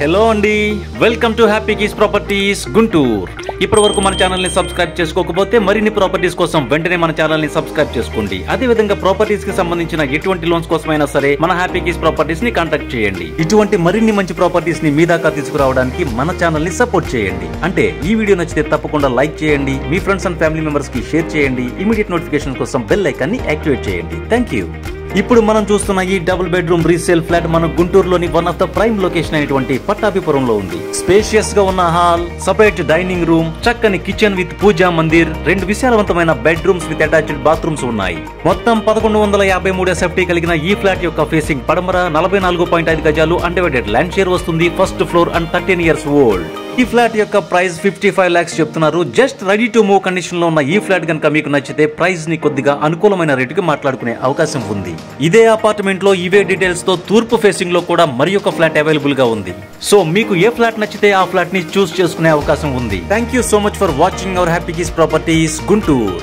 Hello అండి, welcome to happy keys properties Guntur. ఇప్పటి వరకు మన ఛానల్ ని సబ్స్క్రైబ్ చేసుకోకపోతే మరిన్ని ప్రాపర్టీస్ కోసం వెంటనే మన ఛానల్ ని సబ్స్క్రైబ్ చేసుకోండి. అదే విధంగా ప్రాపర్టీస్ కి సంబంధించిన ఎటువంటి లోన్స్ కోసమైనా సరే మన హ్యాపీ కీస్ ప్రాపర్టీస్ ని కాంటాక్ట్ చేయండి. ఇటువంటి మరిన్ని మంచి ప్రాపర్టీస్ ని మీ దాకా తీసుకురావడానికి మన ఛానల్ ని సపోర్ట్ చేయండి. అంటే ఈ వీడియో నచ్చితే తప్పకుండా లైక్ చేయండి, మీ ఫ్రెండ్స్ అండ్ ఫ్యామిలీ మెంబర్స్ కి షేర్ చేయండి, ఇమీడియట్ నోటిఫికేషన్ కోసం బెల్ ఐకాన్ ని యాక్టివేట్ చేయండి. Thank you. ఇప్పుడు మనం చూస్తున్న ఈ డబుల్ బెడ్రూమ్ రీసేల్ ఫ్లాట్ మన గుంటూరులోని one of the prime location అయినటువంటి పట్టాభిపురంలో ఉంది. స్పేషియస్ గా ఉన్న హాల్, సెపరేట్ డైనింగ్ రూమ్, చక్కని కిచెన్ విత్ పూజా మందిర్, 2 విశాలవంతమైన బెడ్రూమ్స్ విత్ అటాచ్డ్ బాత్రూమ్స్ ఉన్నాయి. మొత్తం 1153 ఎస్ఎఫ్టీ కలిగిన ఈ ఫ్లాట్ యొక్క ఫేసింగ్ పడమర 44.5 గజాలు అన్డివైడెడ్ ల్యాండ్ షేర్ వస్తుంది. First floor and 13 years old. ఈ ఫ్లాట్ యొక్క ప్రైస్ 55 lakhs చెప్తున్నారు. Just ready to move condition లో ఉన్న ఈ ఫ్లాట్ కనుక మీకు నచ్చితే ప్రైస్ ని కొద్దిగా అనుకూలమైన రేటుకి మాట్లాడుకునే అవకాశం ఉంది. ఇదే అపార్ట్మెంట్ లో ఇవే డీటెయిల్స్ తో తూర్పు ఫేసింగ్ లో కూడా మరి ఒక ఫ్లాట్ అవైలబుల్ గా ఉంది. సో మీకు ఏ ఫ్లాట్ నచ్చితే ఆ ఫ్లాట్ ని చూస్ చేసుకునే అవకాశం ఉంది. Thank you so much for watching our happy keys properties Guntur.